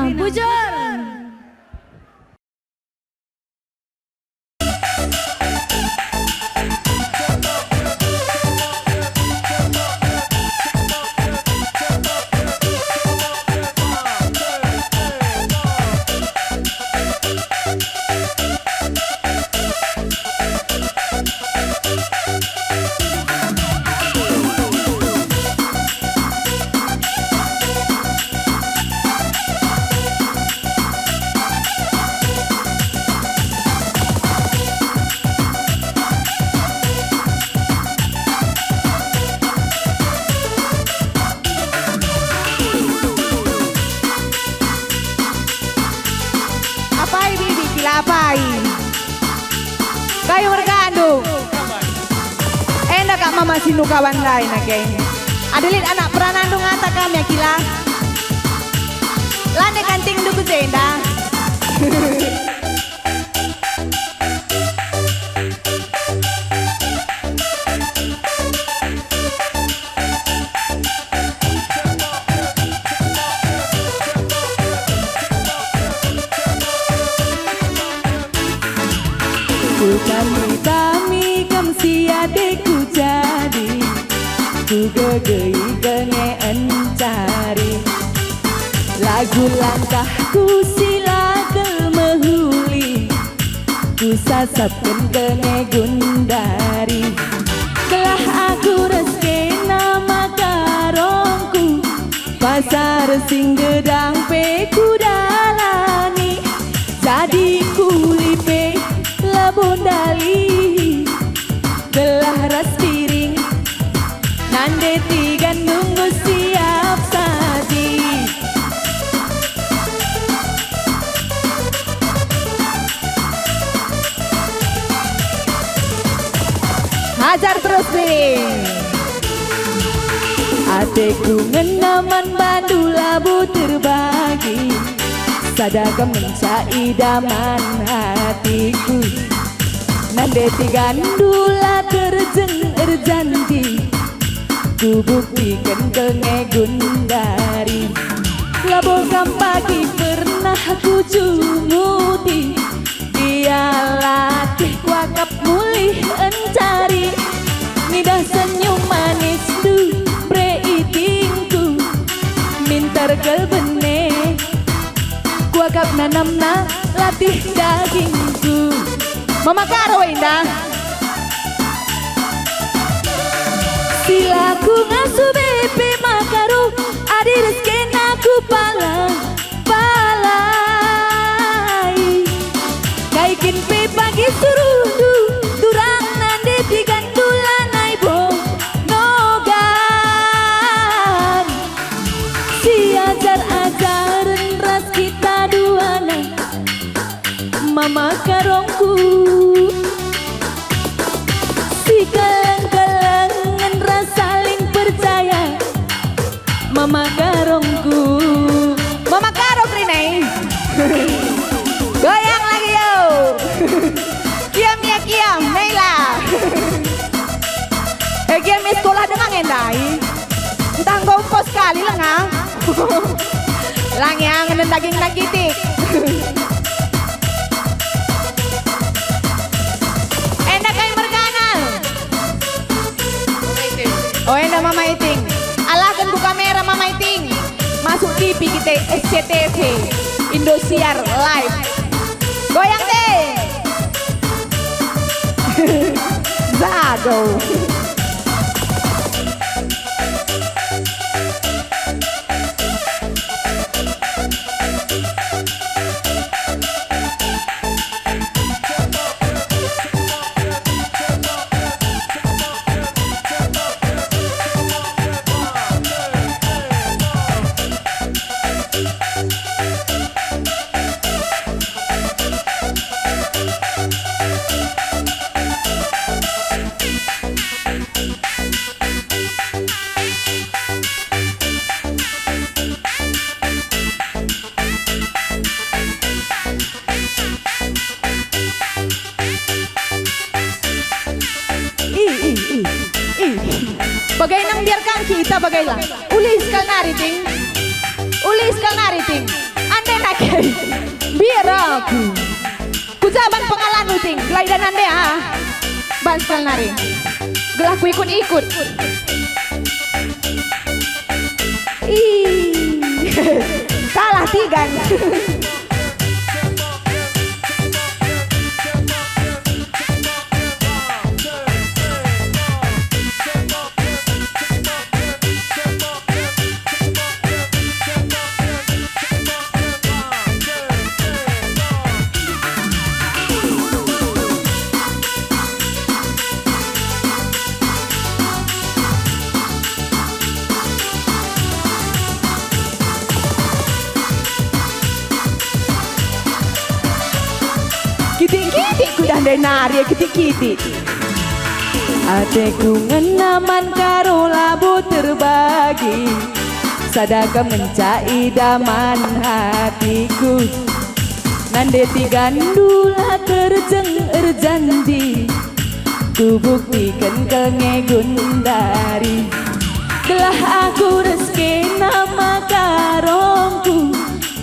Sabrina, bujur. Apai kayu mergandung enak kak mama sinu kawan lain kayaknya adilit anak peranandung ngata kami akila lande kanting duku zenda Kami kami kam siade ku jadi ku gegei gengean cari lagu langkahku sila mehuli ku sasapkan genge gundari telah aku reske nama karongku pasar sing gedang pe ku dalani jadi kulipe bundali gelah ras piring nande tiga nunggu siap saji hajar terus piring ateku ngenaman bandu labu terbagi sadaka mencai daman hatiku nande tiga ndula terjeng erjanji ku buktikan kenge gundari labo pagi pernah ku cumuti dia latih wakap mulih encari nidah senyum manis du preitingku mintar kelbene kuakap nanamna latih dagingku mama karo indah silaku ngasu bebe makaru adi rezeki aku palai kaikin pe pagi suruh durang nande tigan tulanai bo nogan si ajar-ajaran ras kita duana mama karongku si keleng-kelengan rasa saling percaya mama karongku mama karo Rine goyang lagi yo kiam ya kiam Naila kiam sekolah dengan endai entah gompo sekali lah nga lang yang daging nagitik oh enak mama iting alahkan ku kamera mama iting masuk TV kita SCTV Indosiar live goyang deh zago Bagai nang biarkan kita bagailah. Ulis kal nariting. Ulis kal nariting. Anda enak biar aku kujaban pengalaman ting gelaidan ande ban sekal nari gelah ku ikut-ikut salah tigan Kiti-kiti ku dah nari kiti-kiti Ateku ngenaman karo labu terbagi Sadaka mencai daman hatiku Nandeti gandula terjeng janji Ku buktikan kengegun dari Gelah aku rezeki nama karongku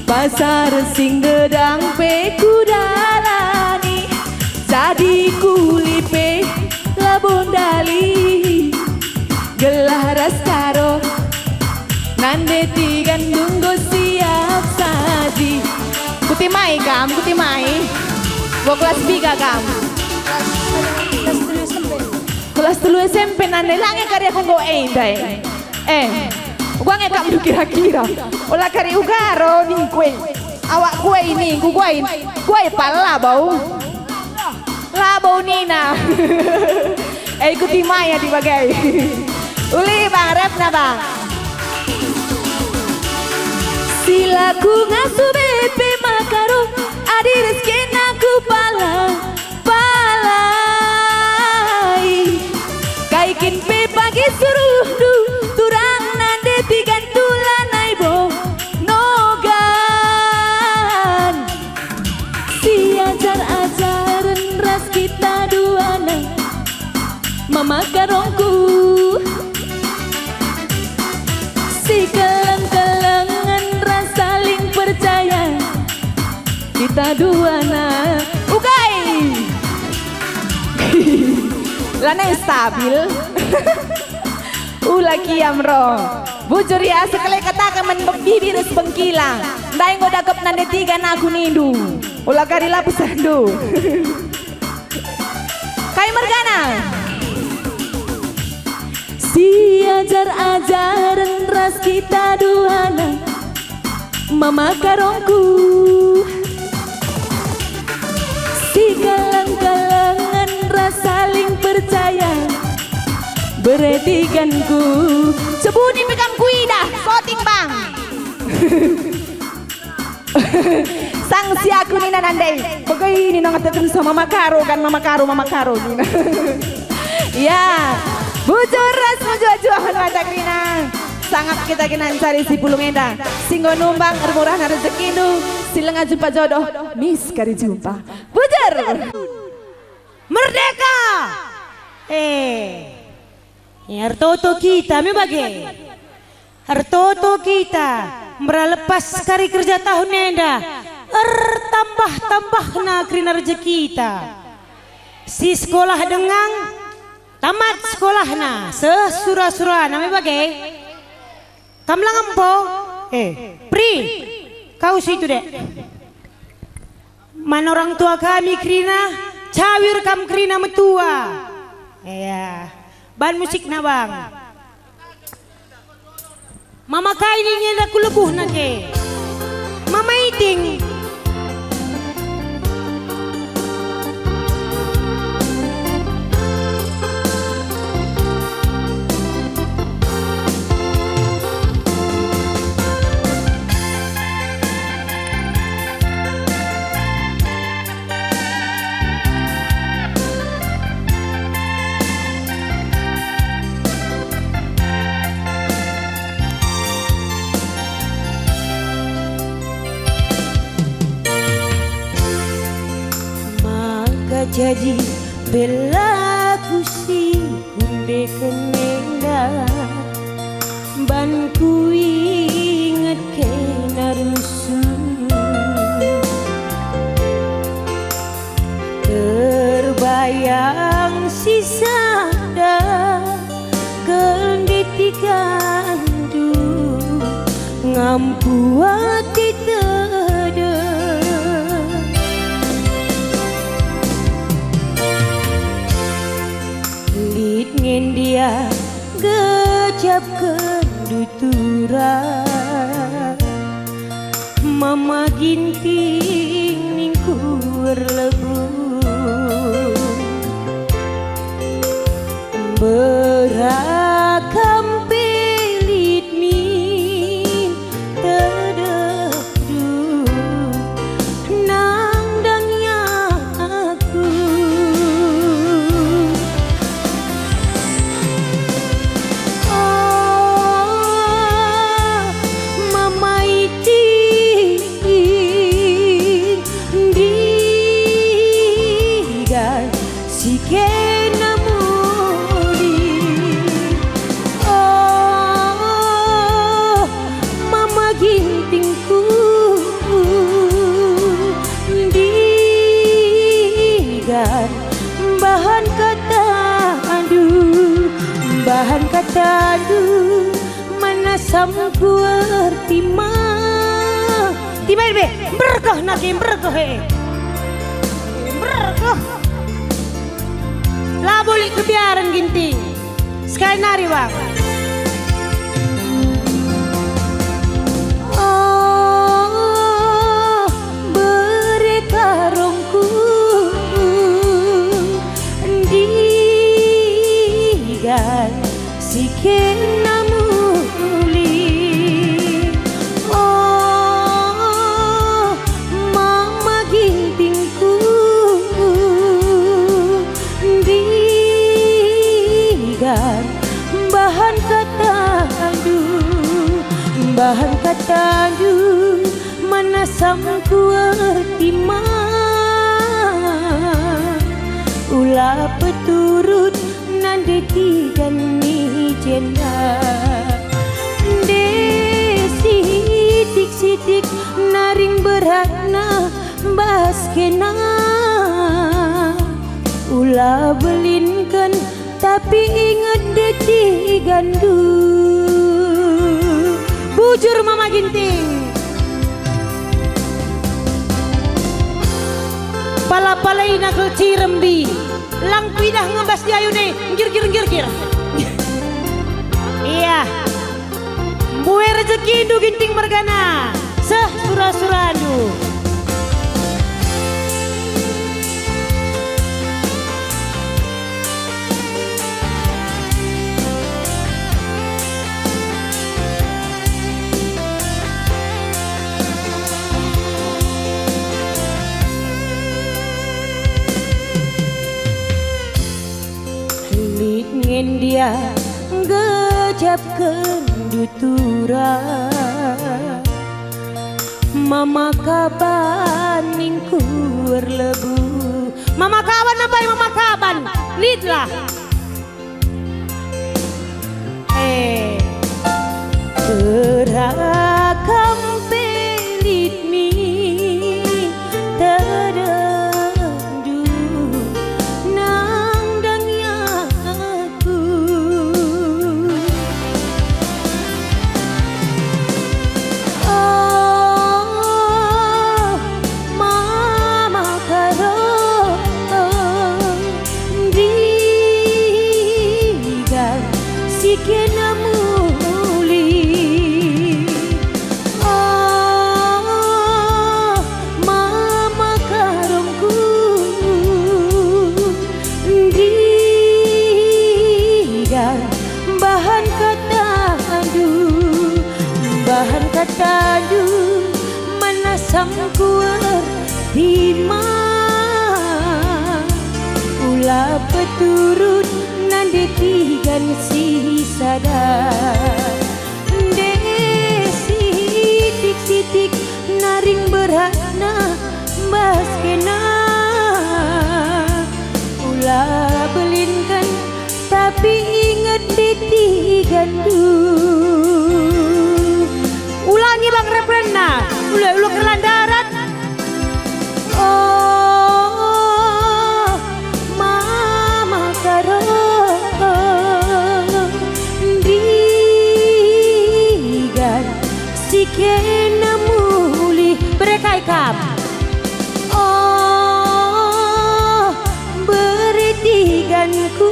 Pasar sing gedang peku dalani Jadi kulipe labon dali Gelah ras karo Nandeti gandung go siap saji Kutimai kam, kutimai Gua kelas 3 kam Kelas 3 SMP nande lange karya kong go endai gua ngekam du kira-kira olah kari ugaro nih kue awak kue ini kue pala bau labau nina ikuti Maya di bagai uli bang rep na bang silaku ngasu bebe makaro adi rezeki naku palai kaikin pe pagi suruh du turang nande tigan tulanai bo nogan si ajar-ajaran ras kita duana mama karongku si keleng-kelengan ras saling percaya kita duana ugai lana stabil Ulaki amro bujur ya sekali katakan bibir sebengkilang ndai ngodakep nande tiga aku nindu ulah kari lapis sandu kai mergana si ajar-ajaran ras kita duana mama karongku si galang-galangan ras saling percaya beretikanku sebuni pekam kuida voting bang sanksi aku nina nandai begini nangatetun sama mama karo kan mama karo nina ya bujur ras mujuajuahan watakrina sangat kita kenan cari si pulu menda singgo numbang murah rezeki nu silenga jumpa jodoh mis kari jumpa bujur merdeka Hartoto kita membagai Hartoto kita meralepas kari kerja tahun nenda tambah na krina rezeki kita si sekolah dengang tamat sekolahna sesura-sura nama bagai kamlang empo pri kau situ dek mana orang tua kami krina cawir kam krina metua ban musik na bang mama kaini nyenda kulebuh nake mama iting jadi belaku si hunde kenenda ban ku inget kena rusuh mampu hati tada lit ngen dia gejap kedutura mama ginting mingkur lebu berakam pelit min terdadu nang dangnya aku mama iti digan sike bahan kata aduh bahan kata aduh mana samku artima tiba be berkah nake berkah berkah lah boleh kebiaran ginting sekali nari bang sikit namuli oh mama gintingku digan bahan kata aduh mana samku artima ulah peturut nande tigan ni jenda sidik naring beratna baskena ulah belinkan tapi ingat deti gandu bujur mama ginting pala-palai nakal cirembi lang pidah ngebas di ayune ngir iya buwe rezeki du ginting mergana seh surah-surahdu ngen dia gejap kedutura mama kaban ningkur lebu mama kaban apa ya mama kaban lidlah berakam pelit mi terdendu nang dangnya aku oh mama karo digan sikit bahan kata aduh mana samku artima ulah peturut nande tigan si sadar sidik naring beratna baskena ulah belinkan tapi ingat ditigan ulangi bang refrenna ulah kelan darat oh mama karo digan sikit berekaikam. Oh, bertiganku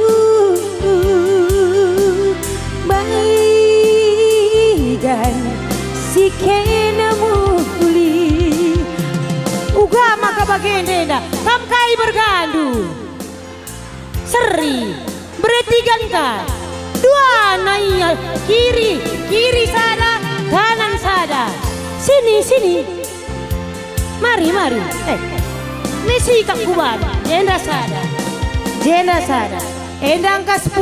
baigan si kena muli. Uga maka bagendenda kam kai bergandu. Seri bertigan ka. Dua naya kiri sada, kanan sada. Sini. Mari. Ini sikap kuban. Jenda sada. Endang ka 10.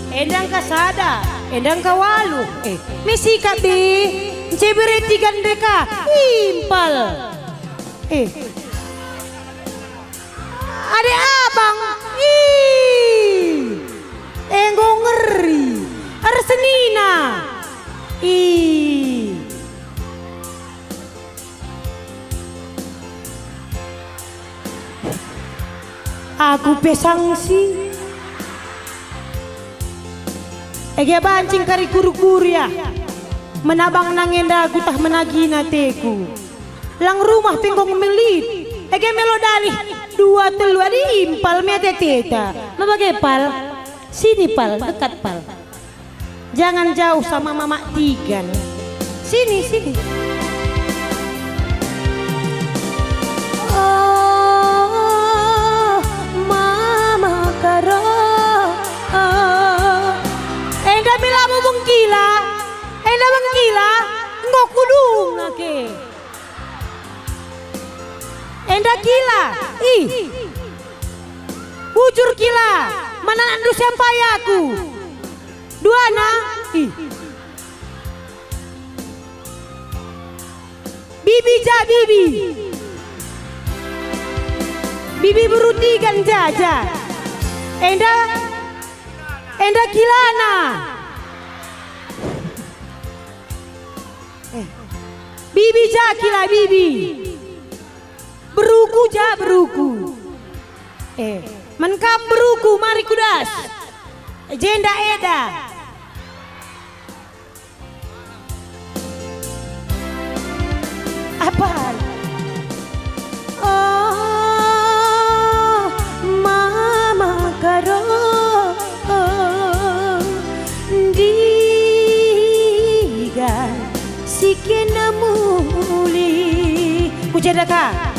Endang ka sada. Endang ka 8. Ini sikap di. Cebere tigan deka. Impal. Ade abang. Enggo ngeri. Arsenina. Aku pesangsi. Ege bancing kari kuru-kuru ya. Menabang nangenda aku tah menagina teku. Lang rumah penggong melit. Ege melodali 2 telu adi impal mete teta. Mabagai pal. Sini pal, dekat pal. Jangan jauh sama mama tigan. Sini. Oh, mama karo. Enda bilamu bengkila. Ngok kudung nake. Enda kila. Bujur kila. Mana andu sampai aku. Dua na. Bibi berutigan jaja. Enda kilana. Bibi jakila bibi. Beruku. Menkap beruku mari kudas. Jenda eda. Apa? Oh, mama karo. Diga sikena muli. Kucedaka.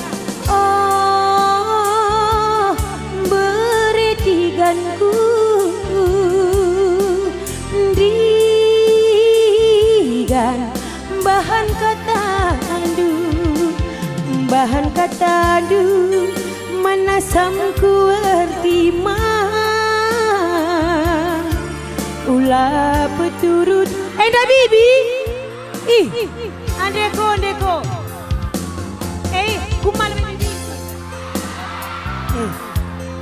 Oh, bertiganku digan bahan kata adu mana samku ertima ulah peturut enda bibi andeko kumal bibi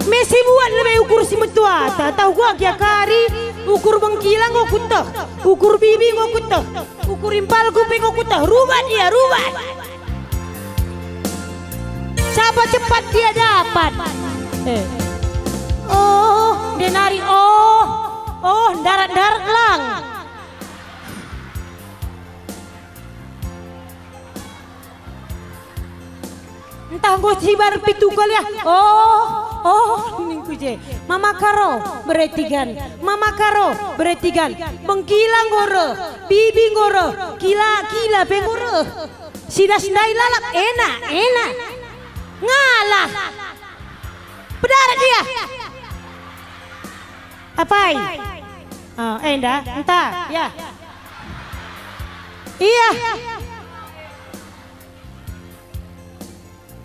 Messi buat lebih ukur si metuata tahu gua kia kari ukur bengkila ngokutah ukur bibi ngokutah ukur impal kuping ngokutah rubat dia rubat. Siapa cepat dia dapat. Oh, denari oh, darat lang. Entah gue cibar pitu kali ya. Oh, ini kuje. Mama karo beretigan. Bengkila ngoro, bibi ngoro, kila pengoro. Sidas ndai lalak enak. Ngalah. Pedarat dia. Apai? Oh, entah, ya. Iya.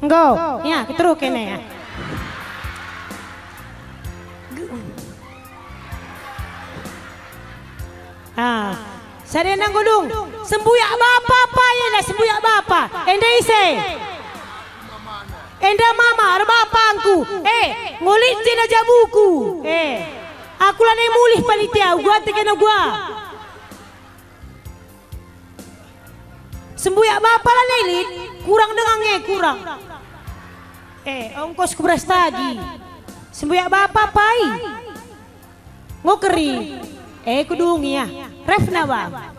Go, ya, terus kene ya. Sarendang godung, sembuyak bapa apa ya lah sembuyak bapa. Enda ise. Enda mama, bapangku. Ngulit cina jabuku. Aku lah mulih panitia, gua tekena gua. Sembuyak bapa lah nelit, kurang dengannya kurang. Ongkos kubras tadi. Sembuyak bapa pai. Ngokeri. Kudung ya. Ref na ba?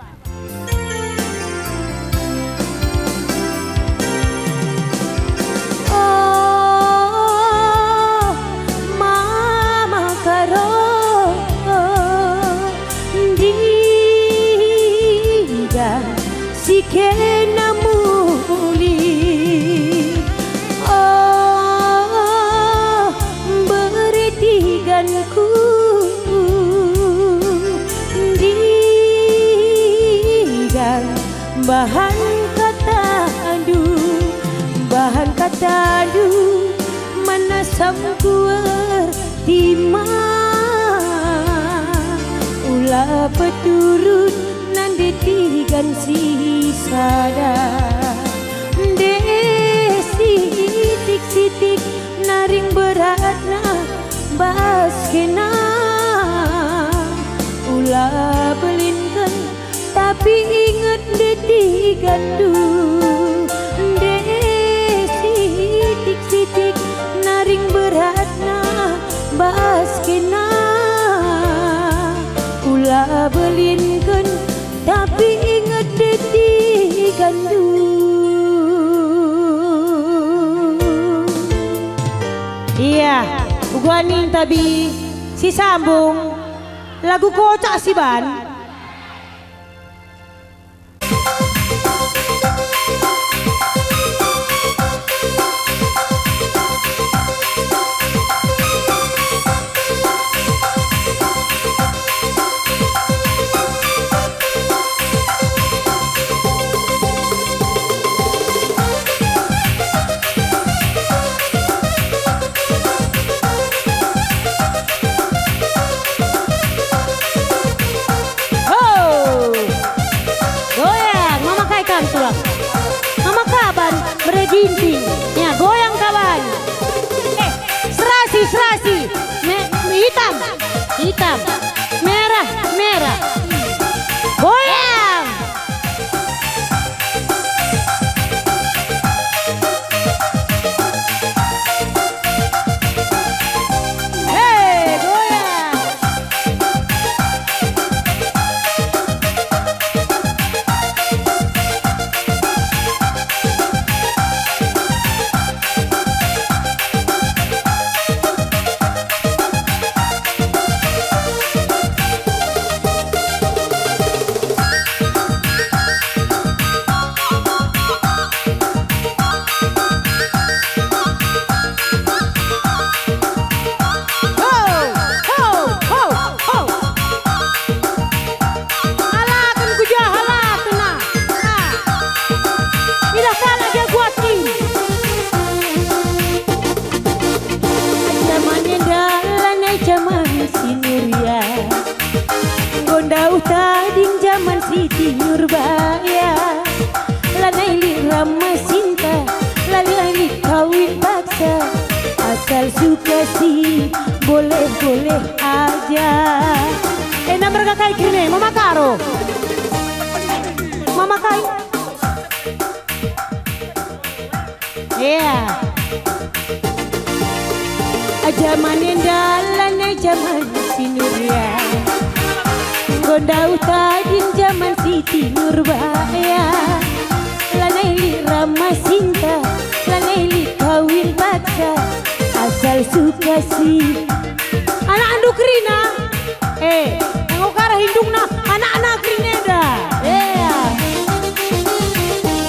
kena muli. Oh, beretiganku digan bahan kata adu mana samkuar timah ulah peturut nande tigan sisada sitik naring beratna baskena ulah belinkan tapi inget detigan sitik naring beratna baskena ulah belinkan tapi inget detigan iya gua nih tabi si sambung lagu kocak si ban. Mama kaban meredinting ya goyang kawan serasi hitam merah goyang tading zaman Siti Nurbaya lanai li ramah cinta lanai li kawin paksa asal suka sih boleh aja mereka kayak gini mama karo mama kai zaman endalan zaman Sinuria gondau tadin zaman Siti Nurbaya lanai li ramah cinta lanai li kawin paksa asal suka si anak anduk Rina nengok arah hindungna anak-anak Rineda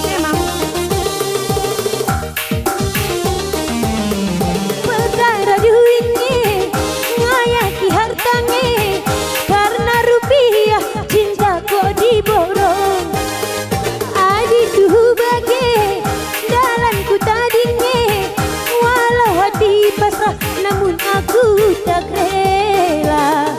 memang perkara duitnya ngayaki hartanya karena rupiah cinta kok diborong adi tuh bagai dalanku tadinya walau hati pasrah namun aku tak rela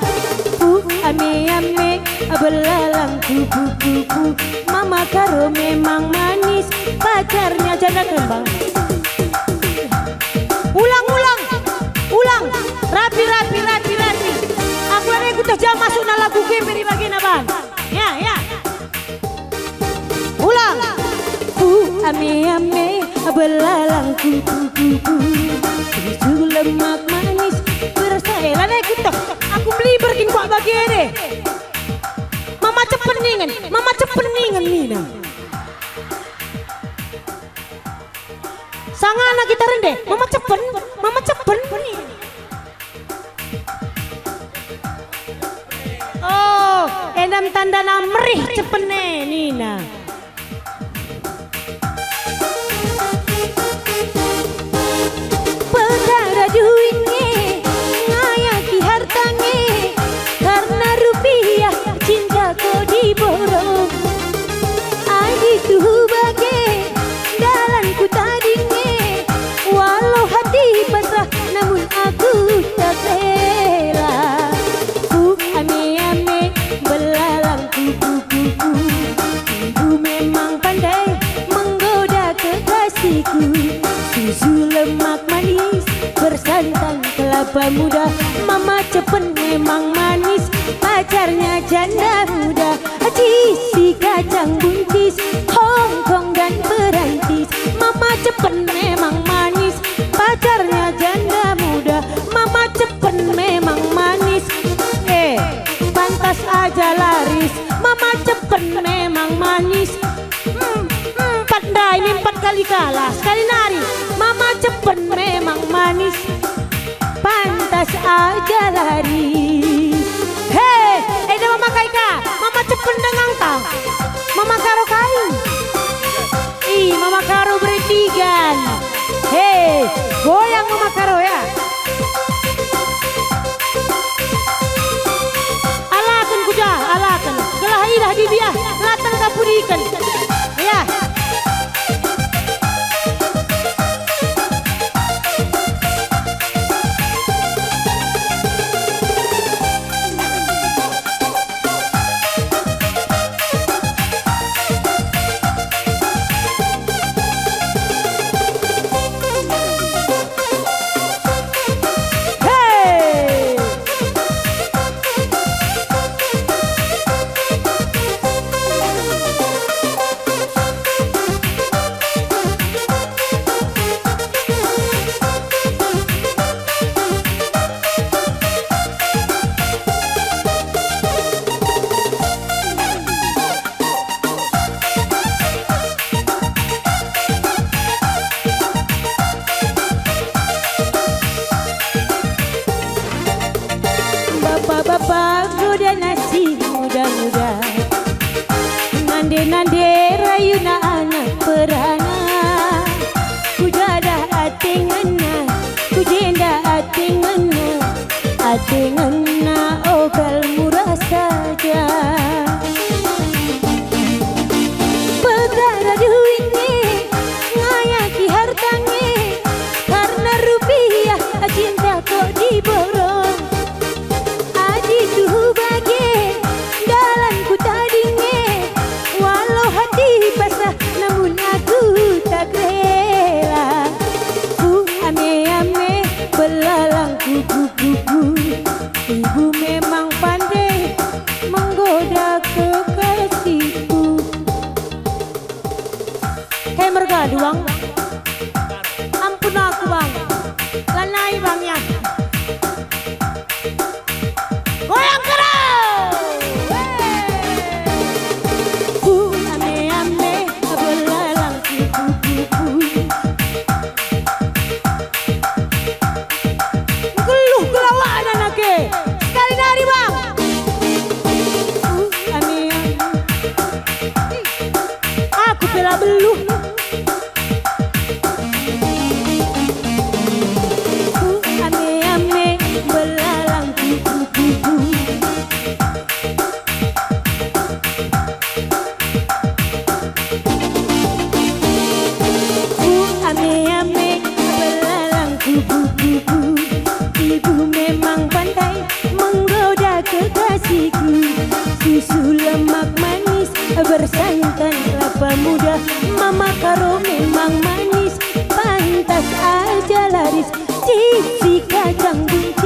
ame-ame belalang kupu-kupu mama karo memang manis pacarnya janda kembang ulang rapi aku lari ikut jam masuk na lagu game di bagian abang ya ulang ame-ame belalang kupu-kupu susu lemak manis berasa lari ikut aku beli berkin kok bagian deh mama cepeningan Nina sangana kita rende mama cepen oh endam tanda merih cepene Nina kekasihku. Susu lemak manis bersantan kelapa muda. Mama Cepen memang manis, pacarnya janda muda. Cici kacang buncis, Hongkong dan Perancis. Mama Cepen memang manis, pacarnya janda muda. Mama Cepen memang manis, pantas aja laris. Mama Cepen memang manis. Pandai ini 4 kali kalah, sekali nari. Mama Cepen memang manis, pantas aja laris. Hei, ada Mama Kaika, Mama Cepen dengan kau, Mama Karo kain. Mama Karo bertigan. Hei, goyang Mama Karo ya. Alakan kuda, alakan. Kelahilah di dia, latan kapurikan. Ya. Bapak goda nasi muda-muda, nande-nande rayuna anak perana. Kujada atengana, kujenda atengana ogal murah saja. Perkara duitnya ngayaki hartanya, karena rupiah cinta kok diborong. Walau hati basah namun aku tak rela. Ku ame-ame belalang kuku-kuku. Ibu memang pandai menggoda kekasihku. Hei mergadu bang, ampun aku bang, lanai bang ya. Goyang keras. Geluh gelawan anaknya, sekali nari bang. Aku bela beluh. Ame-ame belalang kuku-kuku. Ame-ame belalang kuku-kuku. Ibu memang pandai menggoda kekasihku. Susu lemak manis bersantan kelapa muda. Mama Karo memang manis, pantas aja laris. Cici kacang buncis,